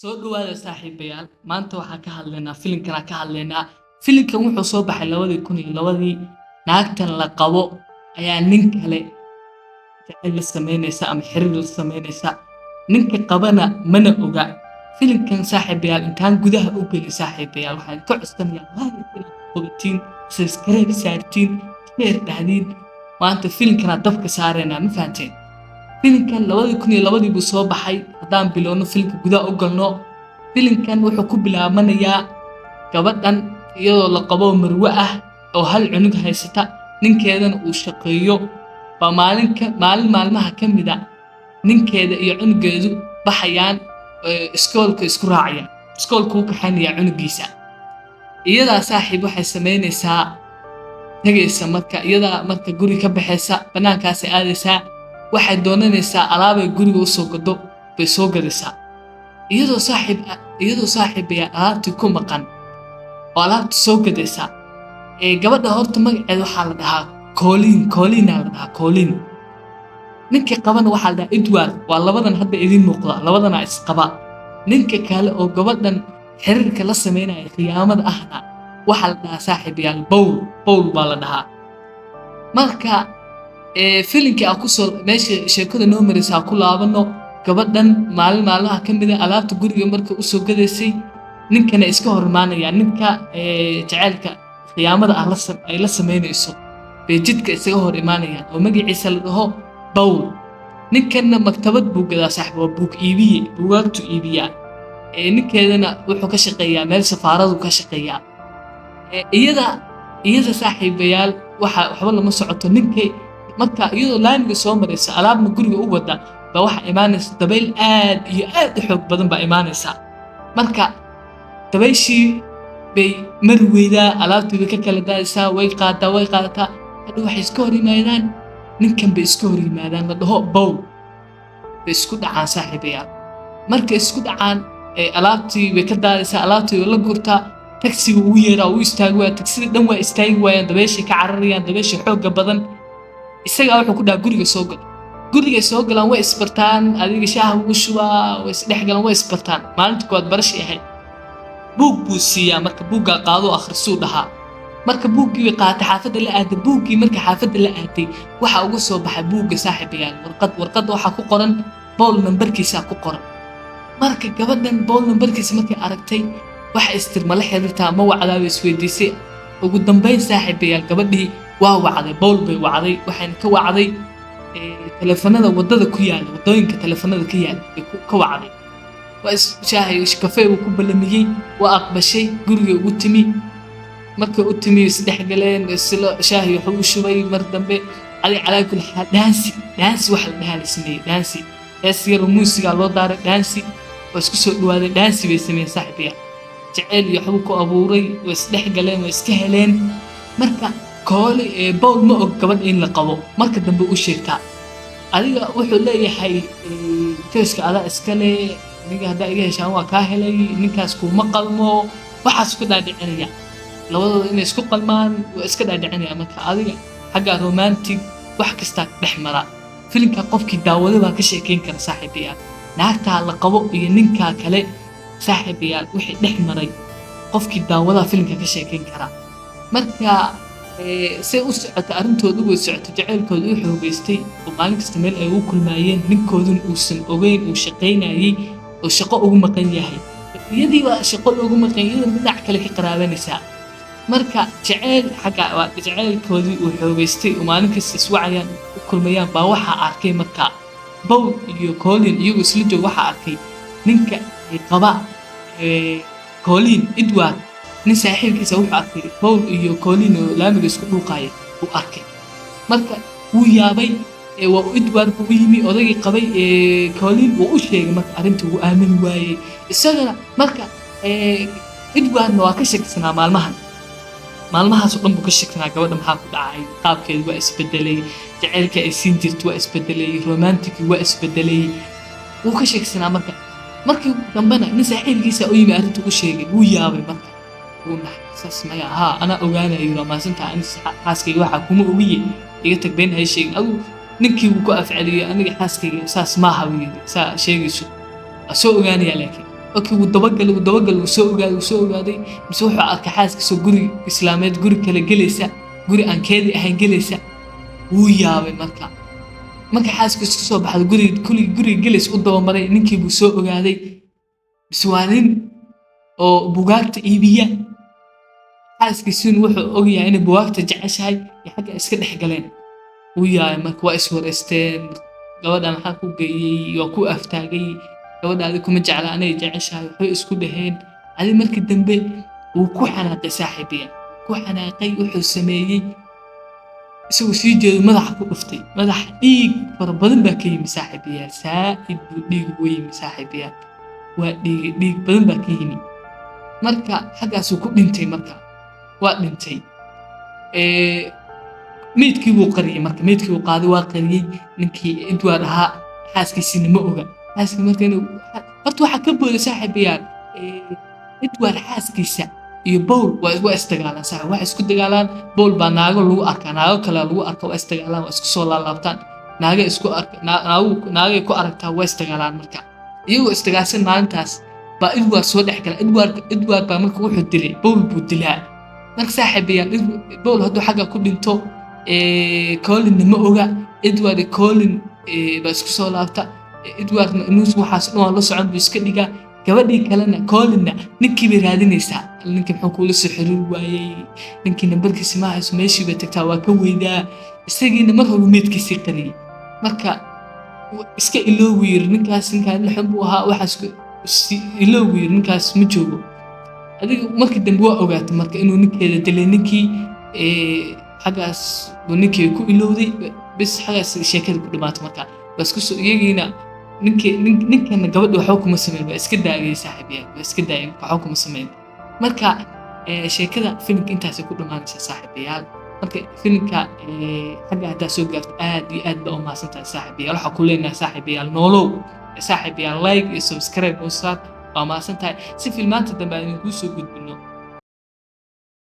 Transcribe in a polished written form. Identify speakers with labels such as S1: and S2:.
S1: soo dhawaada saaxiibayaal maanta waxaan ka hadlaynaa filimkan wuxuu soo baxay 2002 naagtan la qabo ayaa nin kale jacayl la sameynaysa ama xiriir la sameynaysa ninka qabana mana oga filimkan saaxiibayaal intaan gudaha u gelin saaxiibayaal waxaan ka codsanayaa like qobatiin subscribe saartiin share dhahdin maanta filimkana dabka saarayna ma fahanteen filimkan 2002 buu soo baxay hadaan bilowno filimka gudaha u galno filimkan wuxuu ku bilaabanayaa gabadhan iyadoo la qabo marwe ah oo hal cunug haysata ninkeedana uu shaqeeyo ba maalmaha kamida ninkeeda iyo cunugeedu baxayaan iskoolka isku raacayaan iskoolku ka xaniya cunugiisa iyada saaxiib waxay sameynaysaa tagaysa marka guri ka baxaysa banaankaas aadaysaa waxay doonanaysaa alaab ay guriga u soo gado bay soo gadaysaa iyadoo saaxiib ay alaabtii ku maqan oo alaabtii soo gadaysaa gabadha horta magaceeda waxaa la dhahaa Colleen ninka qabana waxaa la dhahaa Edward waa labadan hadda idin muuqda labadana isqaba ninka kale oo gabadhan xiriirka la sameynaya qiyaamada ahna waxaa la dhahaa saaxiibayaal Paul baa la dhahaa marka filimka ku soo meesha sheekada noo maraysa ku laabano gabadhan maalmaha kamida alaabta guriga marka u soo gadaysay ninkana iska hormaanaya ninka jacaylka qiyaamada ay la sameynayso beejidka isaga hor imaanaya oo magaciisa la dhaho Paul ninkana maktabad buu gadaa saaxiib waa buugaagtu iibiya ninkeedana wuxuu ka shaqeeyaa meel safaaradu ka shaqeeyaa iyada saaxiibayaal waxba lama socoto ninkay marka iyadoo laamiga soo maraysa alaabna guriga u wada ba waxa imaanaysa dabayl aad u xoog badan ba imaanaysa marka dabayshii bay marweydaa alaabtii ka kala daaysaa way qaadataa hadda waxay iska hor yimaadaan ninkan bay iska hor yimaadaan la dhaho Paul bay isku dhacaan saaxiibayaal marka isku dhacaan alaabtii way ka daaysaa alaabtii la gurtaa taksiga uu yeeraa uu istaago taksiga dhan waa istaagi waayaan dabayshii ka cararayaan dabayshii xoog badan isaga wuxuu ku dhahay guriga soo galaan way isbartaan adiga shaaha ugu shubaa way isdhexgalaan way isbartaan maalinta kood barashi ahayd buug buu siiyaa marka buugga qaado akhrisu dhahaa marka buuggii qaatay xaafadda la aaday buuggii marka xaafadda la aaday waxa ugu soo baxay buugga saaxiibayaal warqad waxa ku qoran Paul numberkiisa ku qoran marka gabadhan Paul numberkiisa markay aragtay waxa istirmala xiriirtaa ma wacdaa isweydiisay ugu dambeyn saaxiibayaal gabadhii waa wacday Paul bay wacday waxaan ka wacday telefoonada wadada ku yaala wadooyinka telefoonada ka yaala ka wacday waa shaahi kafee uu ku balamiyay waa aqbashay guriga ugu timi marka u timi isdhexgaleen isla shaahi wuxuu u shubay mar dambe calaa kulli xaal dansi wax la dhahaa la sameeyay dansi yar muusiga loo daaray dansi oo isku soo dhawaaday dansi bay sameeyeen saaxiibayaal jacayl iyo xubub ku abuuray oo isdhexgaleen oo iska heleen marka Paul ma og gabadh in la qabo marka dambe u sheegtaa adiga wuxuu leeyahay tooska ada iska leh aniga hadda iga heshaan waa ka helay ninkaas kuma qalmo waxaas ku dhaadhicinaya labadooda inay isku qalmaan waa iska dhaadhicinaya marka adiga xagga romantic wax kasta dhexmara filimka qofkii daawada baa ka sheekeyn kara saaxiibayaal naagta la qabo iyo ninka kale saaxiibayaal wixii dhexmaray qofkii daawada filimka ka sheekeyn kara marka say u socota arintoodu way socota jacaylkoodu u xoogaystay oo maalin kasta meel ay u kulmaayeen ninkoodun uusan ogeyn uu shaqeynayay oo shaqo ugu maqan yahay iyadii waa shaqo ugu maqan iyada dhinac kale ka qaraabanaysaa marka jacaylkoodii uu xoogaystay oo maalin kasta iswacayaan u kulmayaan baa waxaa arkay marka Paul iyo Colleen iyagoo isla joog waxaa arkay ninka qaba Colleen Edward nin saaxiibkiisa wuxuu arkay Paul iyo Colleen oo laamiga isku dhuuqayay uu arkay marka wuu yaabay waa Edward buu yimi odagii qabay Colleen uu u sheegay marka arrinta uu aamin waayay isagana marka Edward waa ka shaksanaa maalmahaas oo dhan buu ka shaksanaa gabadha maxaa ku dhacay qaabkeedu waa isbedelay jacaylka ay siin jirtay waa isbedelay romantic waa isbedelay wuu ka shaksanaa markii dambena nin saaxiibkiisa u yimi arrinta u sheegay wuu yaabay marka ساسمايا ها أنا أوغانا يورا ما سنت عن حاسكي واحد كم أويه يقتك بين هالشيء أو نكي وقف عليه أنا حاسكي ساس ما هوي سا شيء شو أسوء أوغاني عليك اوكي ودبقل وسوغادي بس wuxuu arkay xaaskiisa guri islaameed guri kale gelaysa guri aan keedi ahayn gelaysa wuu yaabay marka xaaskiisa soo baxday guri gelays u daba maray ninkii buu soo ogaaday bas waa nin oo bugaagta iibiya xaaskiisuna wuxuu ogyahay inay bugaagta jeceshahay iyo xagga iska dhex galeen wuu yaabay marka waa iswareysteen gabadha maxaa ku geeyey waa ku aftaagay gabadhaadi kuma jecla anay jeceshahay waxay isku dhaheen adi markii dambe wuu ku xanaaqay saaxiibiya ku xanaaqay wuxuu sameeyey isagoo sii jeedo madaxa ku dhuftay madaxa dhiig fara badan baa ka yimi saaxiibiya saa'id buu dhiig uga yimi saaxiibiya waa dhiig badan baa ka yimi marka xaggaasuu ku dhintay marka waa dhintay meydkii buu qariyey marka meydkii uu qaaday waa qariyey ninkii Edward ahaa xaaskiisina ma oga xaaskii marka inuu horta waxaa ka booday saaxiibayaal Edward xaaskiisa iyo Paul waa isdagaalaan saaxiib wax isku dagaalaan Paul baa naago lagu arkaa naago kale lagu arkaa waa isdagaalaan waa isku soo laabtaan naago isku arkaa naago ku aragtaa waa isdagaalaan marka iyagoo isdagaalsan maalintaas baa Edward soo dhex galay Edward baa marka wuxuu dilay Paul buu dilaa marka saaxiibayaal Paul hadduu xagga ku dhinto Colin ma oga Edward Colin baa isku soo laabta Edward news waxaas oo la socon buu iska dhigaa gabadhii kalena Colinna ninkii bay raadinaysaa ninkii muxuu kula soo xiriir waayay ninkii nambarkiisa ma hayso meeshii bay tagtaa waa ka weydaa isagiina mar hore meedkiisii qariyay marka iska iloowiir ninkaas la xub u ahaa waxaas iloowiir ninkaas ma joogo adiga markii dambe waa ogaatay marka inuu ninkeeda dilay ninkii xagaas buu ninkii ku ilowday bas xagaas sheekada ku dhamaatay marka bas ku soo iyagiina ninkana gabadha waxa kuma sameeyay waa iska daagay saaxiibiya waa iska daagay waxa kuma sameeyay marka sheekada filimka intaas ku dhamaanaysa saaxiibayaal marka filimka xagga hadaa soo gaarto aad iyo aad baa u mahadsantahay saaxiibayaal waxa ku leenahay saaxiibayaal nolow saaxiibayaal like iyo subscribe oo saar waa mahadsantahay si filmaanta dambe aan ku soo gudbo